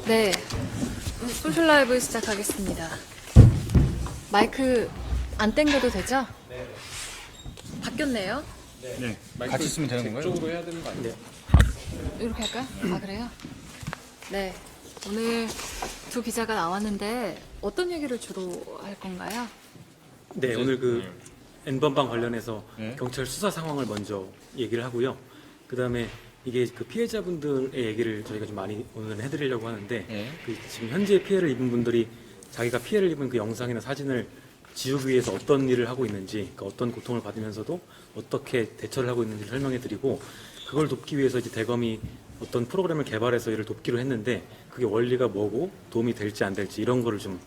네, 소셜 라이브 시작하겠습니다. 마이크 안 땡겨도 되죠? 네. 바뀌었네요. 네. 같이 쓰면 되는 건가요? 쪽으로 해야 되는 거 아니에요? 이렇게 할까요? 아, 그래요? 네. 오늘 두 기자가 나왔는데 어떤 얘기를 주로 할 건가요? 네, 오늘 그 N번방 관련해서 네. 경찰 수사 상황을 먼저 얘기를 하고요. 그 다음에 이게 그 피해자분들의 얘기를 저희가 좀 많이 오늘은 해드리려고 하는데, 네. 그 지금 현재 피해를 입은 분들이 자기가 피해를 입은 그 영상이나 사진을 지우기 위해서 어떤 일을 하고 있는지, 그러니까 어떤 고통을 받으면서도 어떻게 대처를 하고 있는지 설명해드리고, 그걸 돕기 위해서 이제 대검이 어떤 프로그램을 개발해서 이를 돕기로 했는데, 그게 원리가 뭐고 도움이 될지 안 될지 이런 거를 좀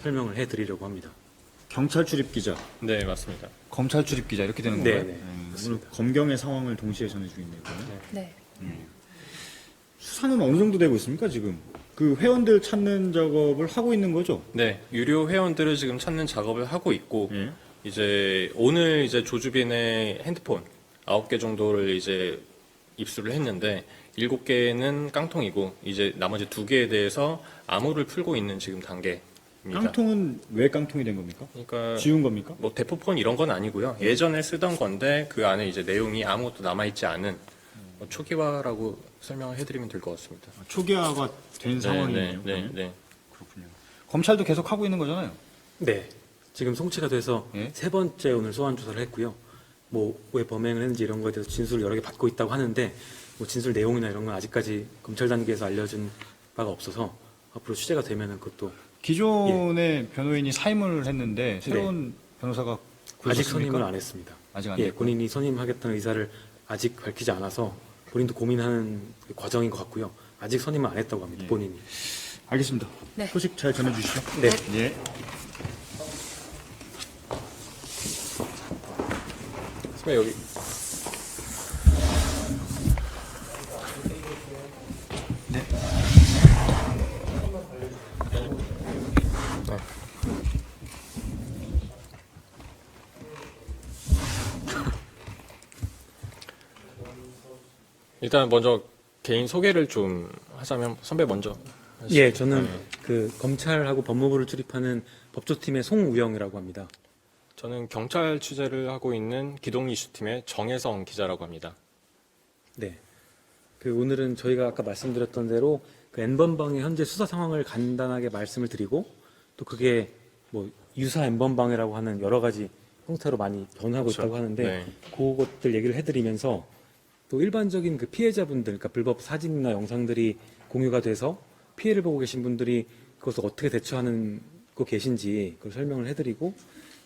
설명을 해드리려고 합니다. 경찰 출입 기자, 네, 맞습니다. 검찰 출입 기자 이렇게 되는 네, 건가요? 네, 오늘 검경의 상황을 동시에 전해주고 있네요. 네. 수사는 어느 정도 되고 있습니까 지금? 그 회원들 찾는 작업을 하고 있는 거죠? 네, 유료 회원들을 지금 찾는 작업을 하고 있고, 예. 이제 오늘 이제 조주빈의 핸드폰 9개 정도를 이제 입수를 했는데 7개는 깡통이고 이제 나머지 2개에 대해서 암호를 풀고 있는 지금 단계입니다. 깡통은 왜 깡통이 된 겁니까? 그러니까 지운 겁니까? 뭐 대포폰 이런 건 아니고요. 예전에 쓰던 건데 그 안에 이제 내용이 아무것도 남아있지 않은 뭐 초기화라고 설명을 해드리면 될 것 같습니다. 초기화가 된 상황이네요. 네, 네. 그렇군요. 검찰도 계속 하고 있는 거잖아요. 네, 지금 송치가 돼서 예? 3번째 오늘 소환 조사를 했고요. 뭐 왜 범행을 했는지 이런 거에 대해서 진술을 여러 개 받고 있다고 하는데, 뭐 진술 내용이나 이런 건 아직까지 검찰 단계에서 알려준 바가 없어서 앞으로 취재가 되면은 그것도 기존의 변호인이 사임을 했는데 새로운 변호사가 아직 구해졌습니까? 선임을 안 했습니다. 아직 안 예, 됐고. 본인이 선임하겠다는 의사를 아직 밝히지 않아서 본인도 고민하는 그 과정인 것 같고요. 아직 선임을 안 했다고 합니다. 예. 본인이. 알겠습니다. 네. 소식 잘 전해주시죠. 네. 예. 선배 여기 일단 먼저 개인 소개를 좀 하자면 선배 먼저 하시죠. 예, 저는 그 검찰하고 법무부를 출입하는 법조팀의 송우영이라고 합니다. 저는 경찰 취재를 하고 있는 기동 이슈팀의 정혜성 기자라고 합니다. 네. 그 오늘은 저희가 아까 말씀드렸던 대로 그 N번방의 현재 수사 상황을 간단하게 말씀을 드리고, 또 그게 뭐 유사 N번방이라고 하는 여러 가지 형태로 많이 변하고 그렇죠. 있다고 하는데, 네. 그것들 얘기를 해드리면서 또 일반적인 그 피해자분들, 그러니까 불법 사진이나 영상들이 공유가 돼서 피해를 보고 계신 분들이 그것을 어떻게 대처하고 계신지 그걸 설명을 해드리고,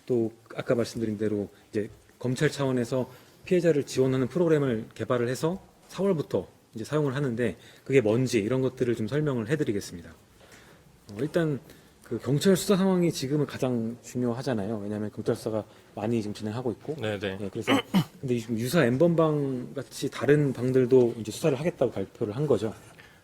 또 아까 말씀드린 대로 이제 검찰 차원에서 피해자를 지원하는 프로그램을 개발을 해서 4월부터 이제 사용을 하는데 그게 뭔지 이런 것들을 좀 설명을 해드리겠습니다. 일단 그 경찰 수사 상황이 지금은 가장 중요하잖아요. 왜냐하면 경찰 수사가 많이 지금 진행하고 있고. 네네. 예, 그래서 근데 지금 유사 N번방 같이 다른 방들도 이제 수사를 하겠다고 발표를 한 거죠.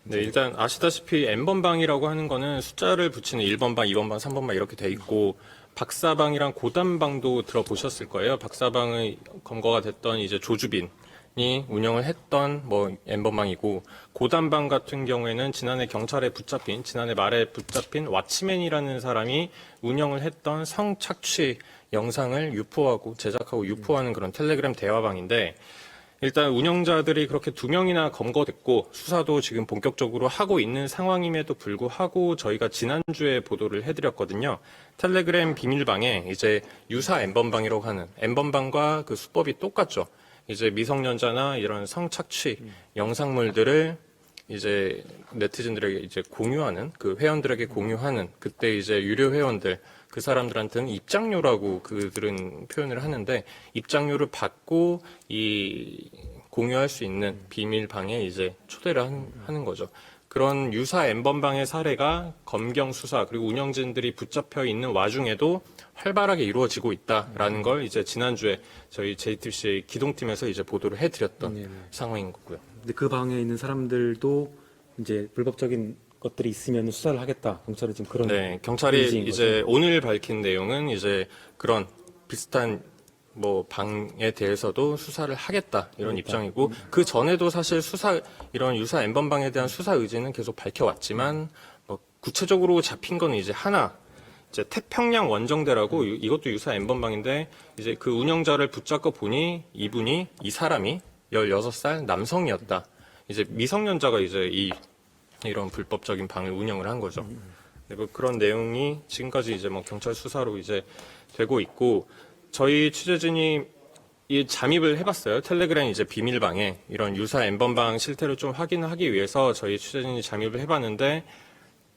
네, 일단 아시다시피 N번방이라고 하는 거는 숫자를 붙이는 1번방, 2번방, 3번방 이렇게 돼 있고, 박사방이랑 고단방도 들어보셨을 거예요. 박사방의 검거가 됐던 이제 조주빈이 운영을 했던 뭐 N번방이고, 고단방 같은 경우에는 지난해 말에 붙잡힌 왓치맨이라는 사람이 운영을 했던 성착취 영상을 유포하고 제작하고 유포하는 그런 텔레그램 대화방인데, 일단 운영자들이 그렇게 2명이나 검거됐고 수사도 지금 본격적으로 하고 있는 상황임에도 불구하고 저희가 지난주에 보도를 해드렸거든요. 텔레그램 비밀방에 이제 유사 N번방이라고 하는 N번방과 그 수법이 똑같죠. 이제 미성년자나 이런 성착취 영상물들을 이제 네티즌들에게 이제 공유하는, 그 회원들에게 공유하는, 그때 이제 유료 회원들, 그 사람들한테는 입장료라고 그들은 표현을 하는데, 입장료를 받고 이 공유할 수 있는 비밀방에 이제 초대를 하는 거죠. 그런 유사 N번방의 사례가 검경 수사 그리고 운영진들이 붙잡혀 있는 와중에도 활발하게 이루어지고 있다라는 걸 이제 지난주에 저희 JTBC 기동팀에서 이제 보도를 해드렸던 네네. 상황인 거고요. 근데 그 방에 있는 사람들도 이제 불법적인 것들이 있으면 수사를 하겠다. 경찰은 지금 그런 네, 경찰이 의지인 이제 거죠. 오늘 밝힌 내용은 이제 그런 비슷한 뭐 방에 대해서도 수사를 하겠다 이런 입장이고, 그 전에도 사실 이런 유사 N번방에 대한 수사 의지는 계속 밝혀왔지만 구체적으로 잡힌 거는 이제 하나, 이제 태평양 원정대라고 이것도 유사 N번방인데 이제 그 운영자를 붙잡고 보니 이 사람이 16살 남성이었다. 이제 미성년자가 이제 이런 불법적인 방을 운영을 한 거죠. 네, 뭐 그런 내용이 지금까지 이제 뭐 경찰 수사로 이제 되고 있고 저희 취재진이 이 잠입을 해봤어요. 텔레그램 이제 비밀방에 이런 유사 N번방 실태를 좀 확인하기 위해서 저희 취재진이 잠입을 해봤는데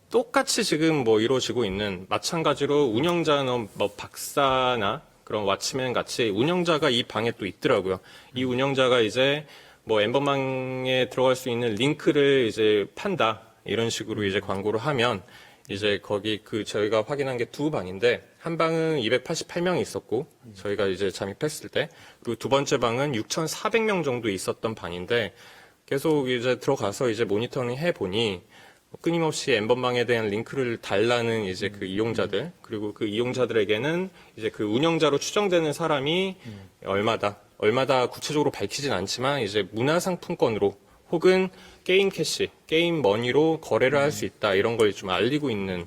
똑같이 지금 뭐 이루어지고 있는 마찬가지로 운영자는 뭐 박사나 그런 왓츠맨 같이 운영자가 이 방에 또 있더라고요. 이 운영자가 이제 뭐 N번방에 들어갈 수 있는 링크를 이제 판다 이런 식으로 이제 광고를 하면 이제 거기 그 저희가 확인한 게 두 방인데 한 방은 288명이 있었고 저희가 이제 잠입했을 때 그리고 두 번째 방은 6,400명 정도 있었던 방인데 계속 이제 들어가서 이제 모니터링 해 보니 끊임없이 N번방에 대한 링크를 달라는 이제 그 이용자들 그리고 그 이용자들에게는 이제 그 운영자로 추정되는 사람이 얼마다 구체적으로 밝히진 않지만 이제 문화상품권으로 혹은 게임 캐시, 게임 머니로 거래를 할 수 있다 이런 걸 좀 알리고 있는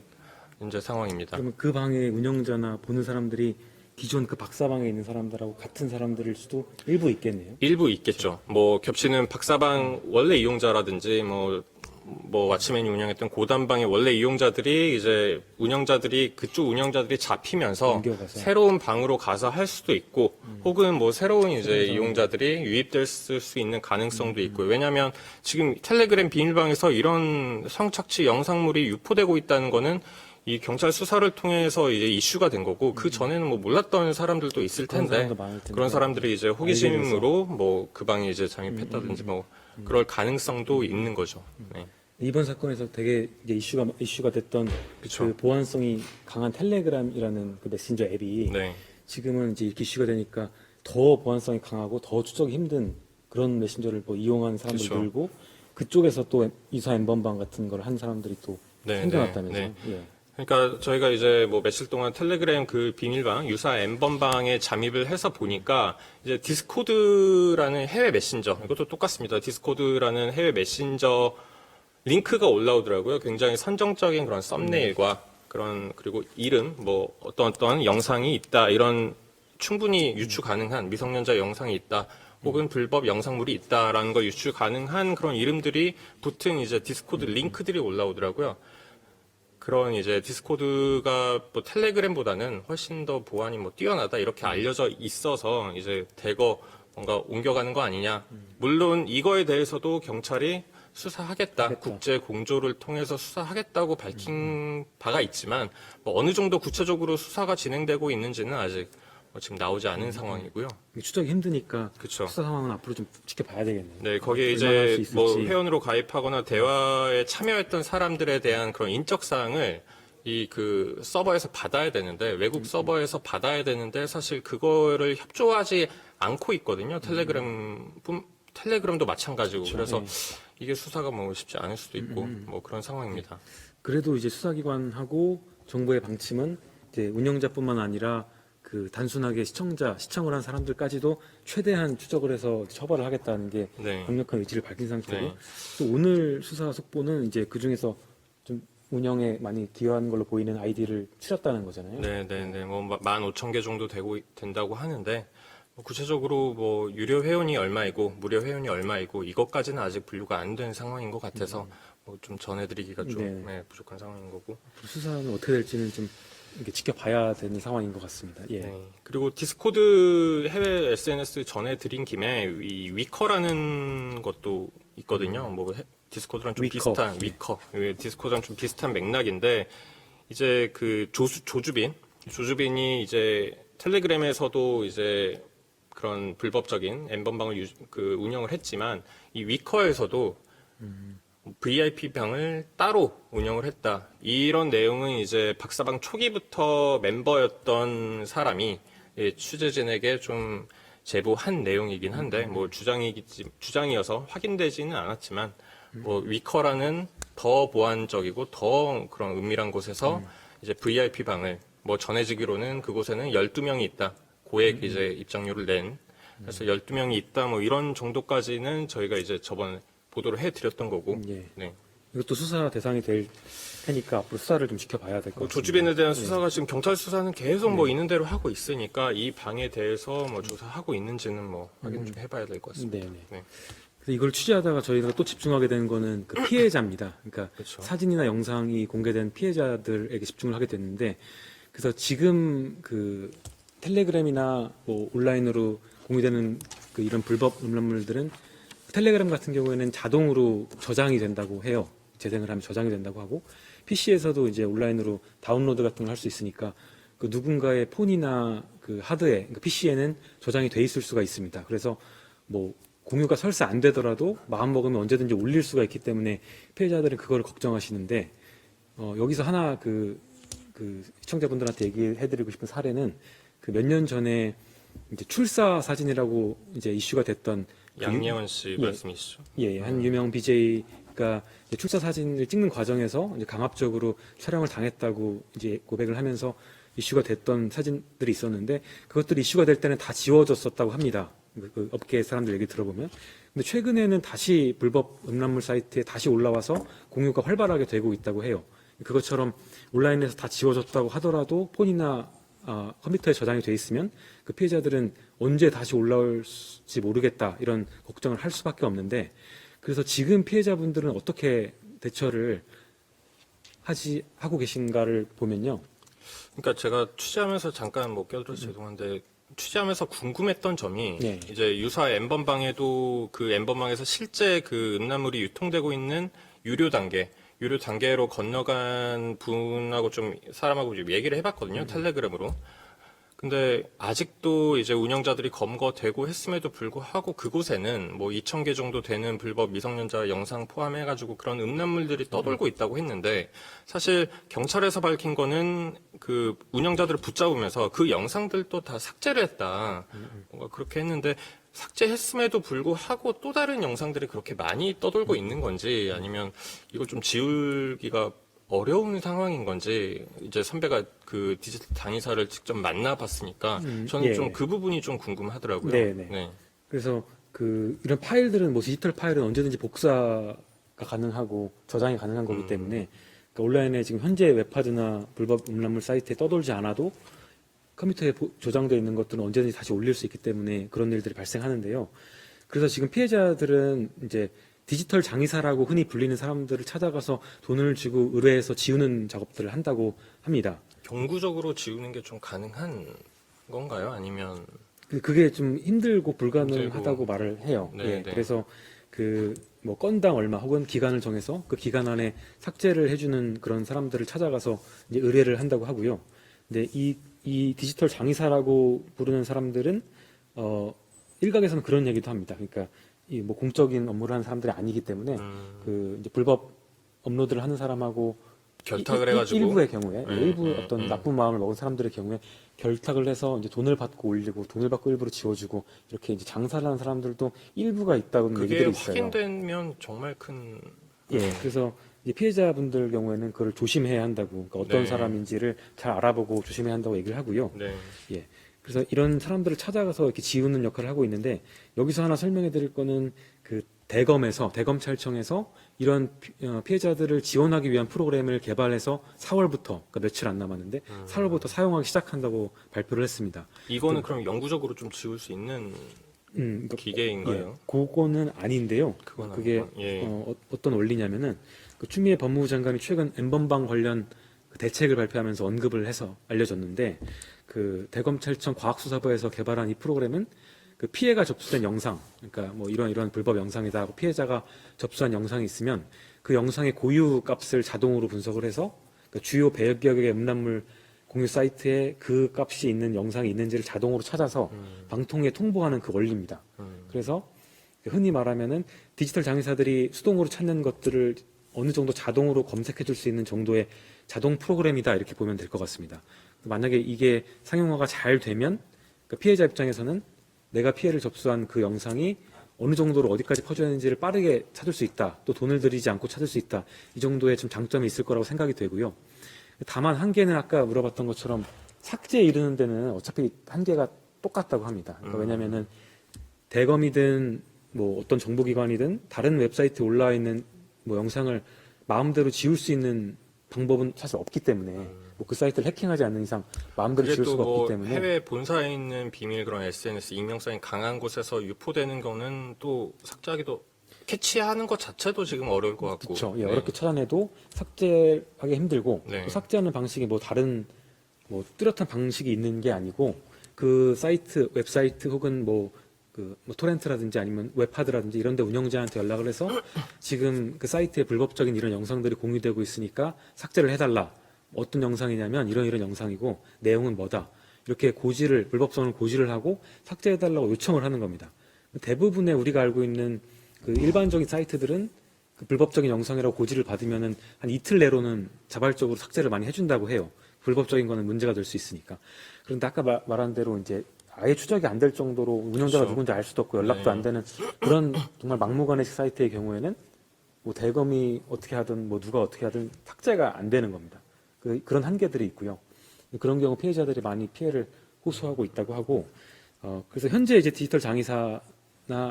현재 상황입니다. 그러면 그 방의 운영자나 보는 사람들이 기존 그 박사방에 있는 사람들하고 같은 사람들일 수도 일부 있겠네요. 일부 있겠죠. 뭐 겹치는 박사방 원래 이용자라든지 뭐 왓츠맨이 운영했던 고단방의 원래 이용자들이 이제 그쪽 운영자들이 잡히면서 옮겨가서. 새로운 방으로 가서 할 수도 있고 혹은 뭐 새로운 이제 이용자들이 유입될 수 있는 가능성도 있고요. 왜냐하면 지금 텔레그램 비밀방에서 이런 성착취 영상물이 유포되고 있다는 거는 이 경찰 수사를 통해서 이제 이슈가 된 거고 그 전에는 뭐 몰랐던 사람들도 있을 그런 텐데 사람도 많을 텐데. 그런 사람들이 이제 호기심으로 뭐 그 방에 이제 잠입했다든지 뭐 그럴 가능성도 있는 거죠. 네. 이번 사건에서 되게 이제 이슈가 됐던 그쵸. 그 보안성이 강한 텔레그램이라는 그 메신저 앱이 네. 지금은 이제 이렇게 이슈가 되니까 더 보안성이 강하고 더 추적이 힘든 그런 메신저를 뭐 이용하는 사람들이 그쵸. 늘고 그쪽에서 또 유사 N번방 같은 걸 한 사람들이 또 네, 생겨났다면서요. 네, 예. 그러니까 저희가 이제 뭐 며칠 동안 텔레그램 그 비밀방 유사 N번방에 잠입을 해서 보니까 이제 디스코드라는 해외 메신저 이것도 똑같습니다. 디스코드라는 해외 메신저 링크가 올라오더라고요. 굉장히 선정적인 그런 썸네일과 그리고 이름 뭐 어떤 영상이 있다 이런 충분히 유추 가능한 미성년자 영상이 있다. 혹은 불법 영상물이 있다라는 걸 유추 가능한 그런 이름들이 붙은 이제 디스코드 링크들이 올라오더라고요. 그런 이제 디스코드가 뭐 텔레그램보다는 훨씬 더 보안이 뭐 뛰어나다 이렇게 알려져 있어서 이제 대거 뭔가 옮겨가는 거 아니냐. 물론 이거에 대해서도 경찰이 수사하겠다. 국제 공조를 통해서 수사하겠다고 밝힌 바가 있지만 뭐 어느 정도 구체적으로 수사가 진행되고 있는지는 아직 지금 나오지 않은 상황이고요. 추적이 힘드니까 그쵸. 수사 상황은 앞으로 좀 지켜봐야 되겠네요. 네, 거기에 얼마나 할수 이제 있을지. 뭐 회원으로 가입하거나 대화에 참여했던 사람들에 대한 그런 인적 사항을 이 그 서버에서 받아야 되는데 외국 서버에서 받아야 되는데 사실 그거를 협조하지 않고 있거든요. 텔레그램도 마찬가지고 그래서 네. 이게 수사가 뭐 쉽지 않을 수도 있고 뭐 그런 상황입니다. 그래도 이제 수사기관하고 정부의 방침은 이제 운영자뿐만 아니라 그 단순하게 시청을 한 사람들까지도 최대한 추적을 해서 처벌을 하겠다는 게 네. 강력한 의지를 밝힌 상태고 네. 또 오늘 수사 속보는 이제 그 중에서 좀 운영에 많이 기여한 걸로 보이는 아이디를 추렸다는 거잖아요. 네. 뭐 15,000개 정도 된다고 하는데 뭐 구체적으로 뭐 유료 회원이 얼마이고 무료 회원이 얼마이고 이것까지는 아직 분류가 안 된 상황인 것 같아서 뭐 좀 전해드리기가 좀 네. 부족한 상황인 거고. 수사는 어떻게 될지는 좀 이렇게 지켜봐야 되는 상황인 것 같습니다. 예. 네. 그리고 디스코드 해외 SNS 전해드린 김에 이 위커라는 것도 있거든요. 뭐 디스코드랑 좀 위커. 비슷한 위커. 디스코드랑 좀 비슷한 맥락인데 이제 그 조주빈이 이제 텔레그램에서도 이제 그런 불법적인 N번방을 운영을 했지만 이 위커에서도 VIP 방을 따로 운영을 했다. 이런 내용은 이제 박사방 초기부터 멤버였던 사람이 취재진에게 좀 제보한 내용이긴 한데 뭐 주장이어서 확인되지는 않았지만 뭐 위커라는 더 보안적이고 더 그런 은밀한 곳에서 이제 VIP 방을 뭐 전해지기로는 그곳에는 12명이 있다. 고액 이제 입장료를 낸. 그래서 12명이 있다. 뭐 이런 정도까지는 저희가 이제 저번에 보도를 해드렸던 거고. 예. 네. 이것도 수사 대상이 될 테니까 앞으로 수사를 좀 지켜봐야 될 것 같습니다. 조주빈에 대한 수사가 지금 경찰 수사는 계속 뭐 있는 대로 하고 있으니까 이 방에 대해서 뭐 조사하고 있는지는 뭐 확인 좀 해봐야 될 것 같습니다. 네네. 네. 그래서 이걸 취재하다가 저희가 또 집중하게 되는 거는 그 피해자입니다. 그러니까 그렇죠. 사진이나 영상이 공개된 피해자들에게 집중을 하게 됐는데, 그래서 지금 그 텔레그램이나 뭐 온라인으로 공유되는 그 이런 불법 음란물들은 텔레그램 같은 경우에는 자동으로 저장이 된다고 해요. 재생을 하면 저장이 된다고 하고, PC에서도 이제 온라인으로 다운로드 같은 걸 할 수 있으니까 그 누군가의 폰이나 그 하드에, 그러니까 PC에는 저장이 돼 있을 수가 있습니다. 그래서 뭐 공유가 설사 안 되더라도 마음 먹으면 언제든지 올릴 수가 있기 때문에 피해자들은 그걸 걱정하시는데, 여기서 하나 그 시청자분들한테 얘기해드리고 싶은 사례는 그 몇 년 전에 이제 출사 사진이라고 이제 이슈가 됐던 양예원 씨 예. 말씀이시죠? 예, 한 유명 BJ가 출사 사진을 찍는 과정에서 이제 강압적으로 촬영을 당했다고 이제 고백을 하면서 이슈가 됐던 사진들이 있었는데, 그것들이 이슈가 될 때는 다 지워졌었다고 합니다. 그 업계 사람들 얘기 들어보면. 근데 최근에는 다시 불법 음란물 사이트에 다시 올라와서 공유가 활발하게 되고 있다고 해요. 그것처럼 온라인에서 다 지워졌다고 하더라도 폰이나 컴퓨터에 저장이 돼 있으면 그 피해자들은 언제 다시 올라올지 모르겠다, 이런 걱정을 할 수밖에 없는데, 그래서 지금 피해자분들은 어떻게 대처를 하고 계신가를 보면요. 그러니까 제가 취재하면서 잠깐 뭐 껴들어서 죄송한데 취재하면서 궁금했던 점이 네. 이제 유사 엠번방에도 그 엠번방에서 실제 그 음란물이 유통되고 있는 유료 단계로 건너간 분하고 좀 사람하고 좀 얘기를 해봤거든요. 텔레그램으로. 근데 아직도 이제 운영자들이 검거되고 했음에도 불구하고 그곳에는 뭐 2,000개 정도 되는 불법 미성년자 영상 포함해가지고 그런 음란물들이 떠돌고 있다고 했는데, 사실 경찰에서 밝힌 거는 그 운영자들을 붙잡으면서 그 영상들도 다 삭제를 했다. 뭔가 그렇게 했는데, 삭제했음에도 불구하고 또 다른 영상들이 그렇게 많이 떠돌고 있는 건지, 아니면 이걸 좀 지우기가 어려운 상황인 건지, 이제 선배가 그 디지털 당이사를 직접 만나봤으니까 저는 예. 좀 그 부분이 좀 궁금하더라고요. 네네. 네. 그래서 그 이런 파일들은 뭐 디지털 파일은 언제든지 복사가 가능하고 저장이 가능한 거기 때문에, 그러니까 온라인에 지금 현재 웹하드나 불법 음란물 사이트에 떠돌지 않아도 컴퓨터에 저장되어 있는 것들은 언제든지 다시 올릴 수 있기 때문에 그런 일들이 발생하는데요. 그래서 지금 피해자들은 이제 디지털 장의사라고 흔히 불리는 사람들을 찾아가서 돈을 주고 의뢰해서 지우는 작업들을 한다고 합니다. 경구적으로 지우는 게 좀 가능한 건가요? 아니면 그게 좀 힘들고 불가능하다고 힘들고. 말을 해요. 네, 예, 네. 그래서 그 뭐 건당 얼마 혹은 기간을 정해서 그 기간 안에 삭제를 해주는 그런 사람들을 찾아가서 이제 의뢰를 한다고 하고요. 근데 이 디지털 장의사라고 부르는 사람들은 일각에서는 그런 얘기도 합니다. 그러니까 이 뭐 공적인 업무를 하는 사람들이 아니기 때문에 그 이제 불법 업로드를 하는 사람하고 결탁을 해가지고 일부의 경우에 일부 음, 어떤 나쁜 마음을 먹은 사람들의 경우에 결탁을 해서 이제 돈을 받고 올리고 돈을 받고 일부러 지워주고 이렇게 이제 장사를 하는 사람들도 일부가 있다고 그게 얘기들이 있어요. 확인되면 정말 큰 예, 그래서 이제 피해자분들 경우에는 그걸 조심해야 한다고, 그러니까 어떤 네. 사람인지를 잘 알아보고 조심해야 한다고 얘기를 하고요. 네. 예. 그래서 이런 사람들을 찾아가서 이렇게 지우는 역할을 하고 있는데, 여기서 하나 설명해 드릴 거는 그 대검찰청에서 이런 피해자들을 지원하기 위한 프로그램을 개발해서 4월부터, 그러니까 며칠 안 남았는데 4월부터 사용하기 시작한다고 발표를 했습니다. 이거는 그럼 영구적으로 좀 지울 수 있는 그러니까 기계인가요? 예, 그거는 아닌데요. 그건 그게 아니구나. 예. 어떤 원리냐면은 그 추미애 법무부 장관이 최근 엠번방 관련 그 대책을 발표하면서 언급을 해서 알려졌는데, 그 대검찰청 과학수사부에서 개발한 이 프로그램은 그 피해가 접수된 영상, 그러니까 뭐 이런 불법 영상이다 하고 피해자가 접수한 영상이 있으면 그 영상의 고유 값을 자동으로 분석을 해서 그 주요 100여 개의 음란물 공유 사이트에 그 값이 있는 영상이 있는지를 자동으로 찾아서 방통위에 통보하는 그 원리입니다. 그래서 흔히 말하면은 디지털 장의사들이 수동으로 찾는 것들을 어느 정도 자동으로 검색해 줄 수 있는 정도의 자동 프로그램이다, 이렇게 보면 될 것 같습니다. 만약에 이게 상용화가 잘 되면 그러니까 피해자 입장에서는 내가 피해를 접수한 그 영상이 어느 정도로 어디까지 퍼져 있는지를 빠르게 찾을 수 있다, 또 돈을 들이지 않고 찾을 수 있다, 이 정도의 좀 장점이 있을 거라고 생각이 되고요. 다만 한계는 아까 물어봤던 것처럼 삭제에 이르는 데는 어차피 한계가 똑같다고 합니다. 그러니까 왜냐면은 대검이든 뭐 어떤 정보기관이든 다른 웹사이트에 올라와 있는 뭐 영상을 마음대로 지울 수 있는 방법은 사실 없기 때문에 뭐 그 사이트를 해킹하지 않는 이상 마음대로 그게 지울 또 수가 뭐 없기 때문에 해외 본사에 있는 비밀 그런 SNS 익명성이 강한 곳에서 유포되는 거는 또 삭제하기도 캐치하는 것 자체도 지금 어려울 것 같고. 그렇죠. 예, 네. 어렵게 찾아내도 삭제하기 힘들고 네. 또 삭제하는 방식이 뭐 다른 뭐 뚜렷한 방식이 있는 게 아니고 그 사이트 웹사이트 혹은 뭐 토렌트라든지 아니면 웹하드라든지 이런 데 운영자한테 연락을 해서 지금 그 사이트에 불법적인 이런 영상들이 공유되고 있으니까 삭제를 해달라. 어떤 영상이냐면 이런 영상이고 내용은 뭐다. 이렇게 불법성을 고지를 하고 삭제해달라고 요청을 하는 겁니다. 대부분의 우리가 알고 있는 그 일반적인 사이트들은 그 불법적인 영상이라고 고지를 받으면은 한 이틀 내로는 자발적으로 삭제를 많이 해준다고 해요. 불법적인 거는 문제가 될 수 있으니까. 그런데 아까 말한 대로 이제 아예 추적이 안 될 정도로 운영자가 그렇죠. 누군지 알 수도 없고 연락도 네. 안 되는 그런 정말 막무가내 사이트의 경우에는 뭐 대검이 어떻게 하든 뭐 누가 어떻게 하든 삭제가 안 되는 겁니다. 그런 한계들이 있고요. 그런 경우 피해자들이 많이 피해를 호소하고 있다고 하고, 그래서 현재 이제 디지털 장의사나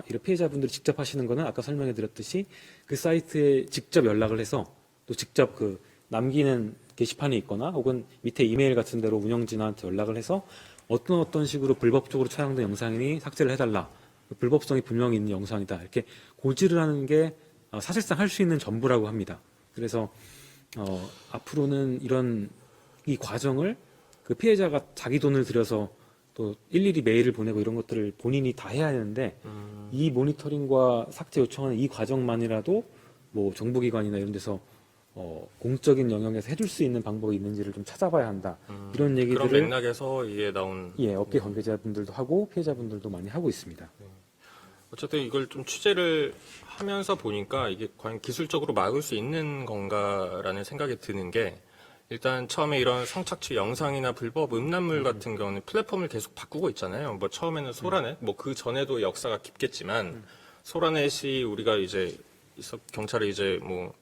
이런 피해자분들이 직접 하시는 거는 아까 설명해 드렸듯이 그 사이트에 직접 연락을 해서 또 직접 그 남기는 게시판이 있거나 혹은 밑에 이메일 같은 데로 운영진한테 연락을 해서 어떤 식으로 불법적으로 촬영된 영상이니 삭제를 해달라. 불법성이 분명히 있는 영상이다. 이렇게 고지를 하는 게 사실상 할 수 있는 전부라고 합니다. 그래서 앞으로는 이 과정을 그 피해자가 자기 돈을 들여서 또 일일이 메일을 보내고 이런 것들을 본인이 다 해야 하는데 이 모니터링과 삭제 요청하는 이 과정만이라도 뭐 정부기관이나 이런 데서 공적인 영역에서 해줄 수 있는 방법이 있는지를 좀 찾아봐야 한다. 이런 그런 얘기들을 맥락에서 이게 나온. 예, 업계 관계자분들도 하고 피해자분들도 많이 하고 있습니다. 어쨌든 이걸 좀 취재를 하면서 보니까 이게 과연 기술적으로 막을 수 있는 건가라는 생각이 드는 게 일단 처음에 이런 성착취 영상이나 불법 음란물 같은 경우는 플랫폼을 계속 바꾸고 있잖아요. 뭐 처음에는 소라넷, 뭐 그 전에도 역사가 깊겠지만 소라넷이 우리가 이제 경찰이 이제 뭐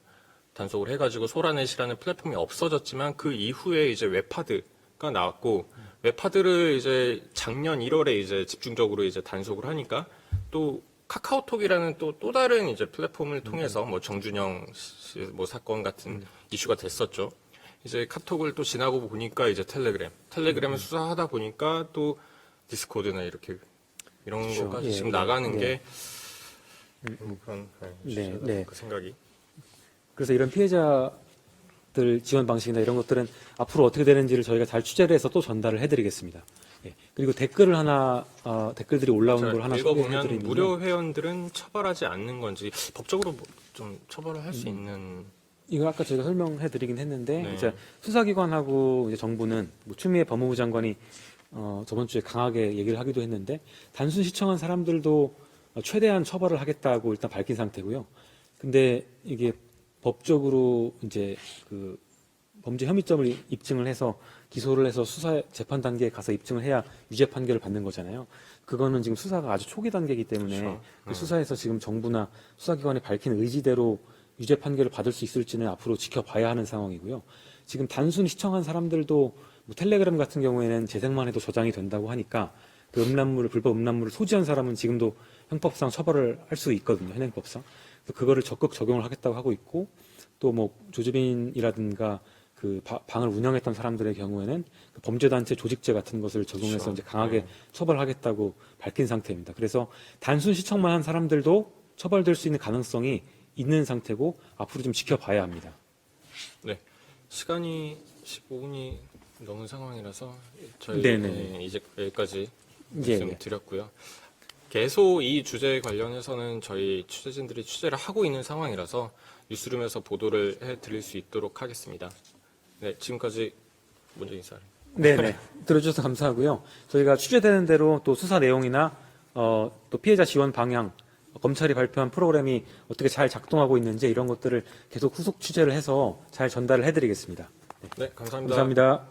단속을 해가지고 소라넷이라는 플랫폼이 없어졌지만 그 이후에 이제 웹하드가 나왔고 웹하드를 이제 작년 1월에 이제 집중적으로 이제 단속을 하니까 또 카카오톡이라는 또 다른 이제 플랫폼을 통해서 뭐 정준영 씨 뭐 사건 같은 이슈가 됐었죠. 이제 카톡을 또 지나고 보니까 이제 텔레그램을 수사하다 보니까 또 디스코드나 이렇게 이런 그렇죠. 것까지 예, 지금 예, 나가는 예. 게 그런 네, 네. 그 생각이. 그래서 이런 피해자들 지원 방식이나 이런 것들은 앞으로 어떻게 되는지를 저희가 잘 취재를 해서 또 전달을 해드리겠습니다. 예. 그리고 댓글들이 올라오는 걸 하나 읽어보면 소개해드리면 무료 회원들은 처벌하지 않는 건지 법적으로 좀 처벌을 할 수 있는. 이거 아까 제가 설명해드리긴 했는데 네. 이제 수사기관하고 이제 정부는 뭐 추미애 법무부 장관이 저번 주에 강하게 얘기를 하기도 했는데 단순 시청한 사람들도 최대한 처벌을 하겠다고 일단 밝힌 상태고요. 근데 이게 법적으로 이제 그 범죄 혐의점을 입증을 해서 기소를 해서 수사 재판 단계에 가서 입증을 해야 유죄 판결을 받는 거잖아요. 그거는 지금 수사가 아주 초기 단계이기 때문에 그렇죠. 그 수사에서 지금 정부나 수사기관이 밝힌 의지대로 유죄 판결을 받을 수 있을지는 앞으로 지켜봐야 하는 상황이고요. 지금 단순 시청한 사람들도 뭐 텔레그램 같은 경우에는 재생만 해도 저장이 된다고 하니까 그 불법 음란물을 소지한 사람은 지금도 형법상 처벌을 할 수 있거든요. 현행법상. 그래서 그거를 적극 적용을 하겠다고 하고 있고 또 뭐 조주빈이라든가 그 방을 운영했던 사람들의 경우에는 그 범죄단체 조직죄 같은 것을 적용해서 그렇죠. 이제 강하게 네. 처벌하겠다고 밝힌 상태입니다. 그래서 단순 시청만 한 사람들도 처벌될 수 있는 가능성이 있는 상태고 앞으로 좀 지켜봐야 합니다. 네. 시간이 15분이 넘은 상황이라서 저희 네네. 이제 여기까지 예, 말씀드렸고요. 계속 이 주제에 관련해서는 저희 취재진들이 취재를 하고 있는 상황이라서 뉴스룸에서 보도를 해드릴 수 있도록 하겠습니다. 네, 지금까지 먼저 인사를. 네네. 들어주셔서 감사하고요. 저희가 취재되는 대로 또 수사 내용이나 또 피해자 지원 방향, 검찰이 발표한 프로그램이 어떻게 잘 작동하고 있는지 이런 것들을 계속 후속 취재를 해서 잘 전달을 해드리겠습니다. 네, 감사합니다. 감사합니다.